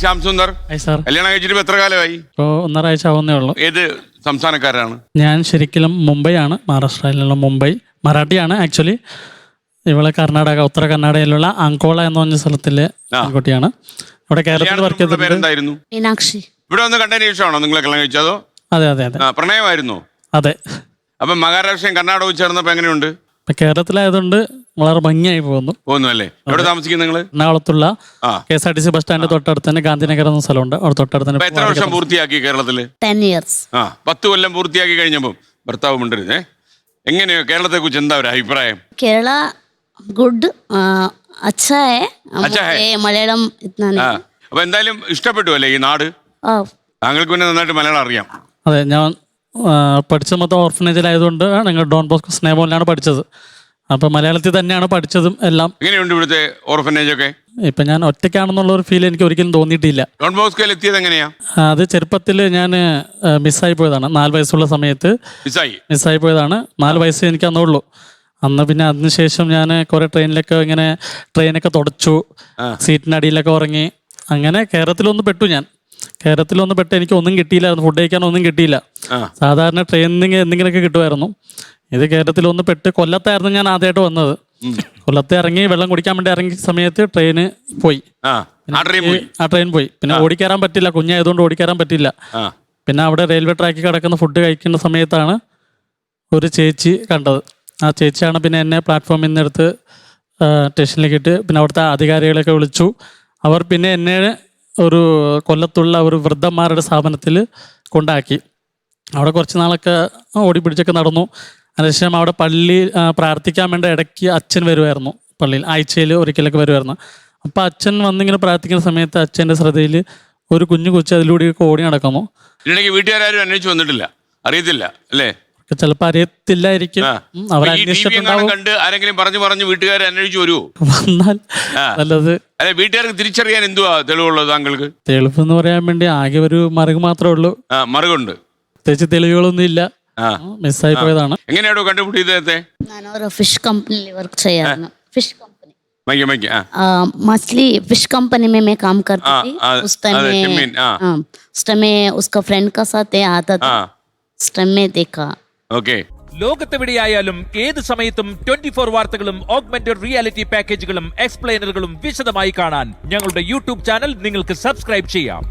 Shyam Sundar sir കല്യാണം കഴിച്ചിട്ട് എത്ര കാലമായി? ഇപ്പോൾ 1.5 ആഴ്ച ആവുന്നേ ഉള്ളൂ. ഏത് സംസ്ഥാനക്കാരാണ്? ഞാൻ ശരിക്കും മുംബൈയാണ്, മഹാരാഷ്ട്രയിലുള്ള മുംബൈ. മറാഠിയാണ് ആക്ച്വലി. ഇവളെ കർണാടക, ഉത്തര കർണാടകയിലുള്ള അങ്കോള എന്ന് പറഞ്ഞ സ്ഥലത്തിലെ പെൺകുട്ടിയാണ്. ഇവിടെ കേരളത്തിൽ വർക്ക് ചെയ്തിട്ടുണ്ട്. പേരെന്തായിരുന്നു? മീനാക്ഷി. ഇവിടെ വന്ന് കണ്ടതിന് ശേഷമാണോ നിങ്ങളെ കല്യാണം കഴിച്ചതോ? അതെ അതെ അതെ. പ്രണയമായിരുന്നോ? അതെ. അപ്പം മഹാരാഷ്ട്രയും കർണാടകവും ചേർന്നപ്പോൾ എങ്ങനെയുണ്ട്? ഇപ്പം കേരളത്തിലായതുകൊണ്ട് വളരെ ഭംഗിയായി പോകുന്നു. അല്ലേ? എവിടെ താമസിക്കും നിങ്ങൾ? എറണാകുളത്തുള്ള KSRTC ബസ് സ്റ്റാൻഡ് തൊട്ടടുത്ത് തന്നെ ഗാന്ധിനഗർ എന്ന സ്ഥലമുണ്ട്. അവിടെ തൊട്ടടുത്ത് തന്നെ. എത്ര വർഷം പൂർത്തിയാക്കി കേരളത്തില്? 10 years. 10 കൊല്ലം പൂർത്തിയാക്കി കഴിഞ്ഞപ്പം ഭർത്താവ് മിണ്ടരുതേ. എങ്ങനെയോ കേരളത്തെ കുറിച്ച് എന്താ ഒരു അഭിപ്രായം? केरला गुड, अच्छा है. മലയാളം അപ്പൊ എന്തായാലും ഇഷ്ടപ്പെട്ടു അല്ലേ ഈ നാട്? താങ്കൾക്ക് പിന്നെ നന്നായിട്ട് മലയാളം അറിയാം. അതെ, ഞാൻ പഠിച്ചത് മൊത്തം ഓർഫനേജിലായതുകൊണ്ട് ഞങ്ങൾ ഡോൺ ബോസ്കോ സ്നേഹഭവനിലാണ് പഠിച്ചത്. അപ്പം മലയാളത്തിൽ തന്നെയാണ് പഠിച്ചത് എല്ലാം. എങ്ങനെയുണ്ട് ഇവിടുത്തെ ഓർഫനേജ് ഒക്കെ? ഇപ്പം ഞാൻ ഒറ്റയ്ക്കാണെന്നുള്ള ഒരു ഫീൽ എനിക്ക് ഒരിക്കലും തോന്നിയിട്ടില്ല. ഡോൺ ബോസ്കോയിൽ എത്തിയത് എങ്ങനെയാ? അത് ചെറുപ്പത്തിൽ ഞാൻ മിസ്സായി പോയതാണ്. 4 വയസ്സുള്ള സമയത്ത് മിസ്സായി പോയതാണ്. 4 വയസ്സേ എനിക്ക് അന്നുള്ളൂ. അന്ന് പിന്നെ അതിനുശേഷം ഞാൻ കുറേ ട്രെയിനൊക്കെ തുടച്ചു, സീറ്റിനടിയിലൊക്കെ ഉറങ്ങി. അങ്ങനെ കേരളത്തിലൊന്ന് പെട്ടു. കേരളത്തിലൊന്ന് പെട്ട് എനിക്ക് ഒന്നും കിട്ടിയില്ലായിരുന്നു. ഫുഡ് കഴിക്കാനൊന്നും കിട്ടിയില്ല. സാധാരണ ട്രെയിനിൽ എന്തെങ്കിലുമൊക്കെ കിട്ടുമായിരുന്നു. ഇത് കേരളത്തിലൊന്ന് പെട്ട് കൊല്ലത്തായിരുന്നു ഞാൻ ആദ്യമായിട്ട് വന്നത്. കൊല്ലത്ത് ഇറങ്ങി വെള്ളം കുടിക്കാൻ വേണ്ടി ഇറങ്ങിയ സമയത്ത് ട്രെയിൻ പോയി. ട്രെയിൻ പോയി. പിന്നെ ഓടിക്കയറാൻ പറ്റില്ല, കുഞ്ഞായതുകൊണ്ട് ഓടിക്കയറാൻ പറ്റില്ല. പിന്നെ അവിടെ റെയിൽവേ ട്രാക്കിൽ കിടക്കുന്ന ഫുഡ് കഴിക്കുന്ന സമയത്താണ് ഒരു ചേച്ചി കണ്ടത്. ആ ചേച്ചിയാണ് പിന്നെ എന്നെ പ്ലാറ്റ്ഫോമിൽ നിന്ന് എടുത്ത് സ്റ്റേഷനിലേക്ക് ഇട്ട് പിന്നെ അവിടുത്തെ അധികാരികളെയൊക്കെ വിളിച്ചു. അവർ പിന്നെ എന്നെ ഒരു കൊല്ലത്തുള്ള ഒരു വൃദ്ധന്മാരുടെ സ്ഥാപനത്തിൽ കൊണ്ടാക്കി. അവിടെ കുറച്ച് നാളൊക്കെ ഓടി പിടിച്ചൊക്കെ നടന്നു. അതിനുശേഷം അവിടെ പള്ളി പ്രാർത്ഥിക്കാൻ വേണ്ട ഇടയ്ക്ക് അച്ഛൻ വരുമായിരുന്നു. പള്ളിയിൽ ആഴ്ചയിൽ ഒരിക്കലൊക്കെ വരുമായിരുന്നു. അപ്പോൾ അച്ഛൻ വന്നിങ്ങനെ പ്രാർത്ഥിക്കുന്ന സമയത്ത് അച്ഛൻ്റെ ശ്രദ്ധയിൽ ഒരു കുഞ്ഞു കൊച്ചു അതിലൂടെയൊക്കെ ഓടി നടക്കുന്നു. വീട്ടുകാരും അന്വേഷിച്ച് വന്നിട്ടില്ല, അറിയത്തില്ല അല്ലേ? ചിലപ്പോൾ അറിയത്തില്ലായിരിക്കും. ആരെങ്കിലും പറഞ്ഞു വീട്ടുകാരെ അന്വേഷിച്ചു വരുമോ? വന്നാൽ നല്ലത്. അല്ലെ, വീട്ടുകാർക്ക് തിരിച്ചറിയാൻ എന്തുവാ തെളിവുള്ളത് താങ്കൾക്ക്? തെളിവ് എന്ന് പറയാൻ വേണ്ടി ആകെ ഒരു മറുക് മാത്രമേ ഉള്ളൂ. മറുകുണ്ട്, പ്രത്യേകിച്ച് തെളിവുകളൊന്നും ഇല്ല. മിസ്സായി പോയതാണ്. എങ്ങനെയാണോ കണ്ടുപിടിച്ചത്? ഞാനൊരു ഫിഷ് കമ്പനിയിൽ വർക്ക് ചെയ്യാറുണ്ട്. ഫിഷ് കമ്പനി मछली फिश कंपनी में मैं काम करती थी. उस टाइम में उसका फ्रेंड का साथ आता था. उस टाइम में देखा. ലോകത്തെവിടെയായാലും ഏത് സമയത്തും 24 വാർത്തകളും ഓഗ്മെന്റഡ് റിയാലിറ്റി പാക്കേജുകളും എക്സ്പ്ലെയിനറുകളും വിശദമായി കാണാൻ ഞങ്ങളുടെ യൂട്യൂബ് ചാനൽ നിങ്ങൾക്ക് സബ്സ്ക്രൈബ് ചെയ്യാം.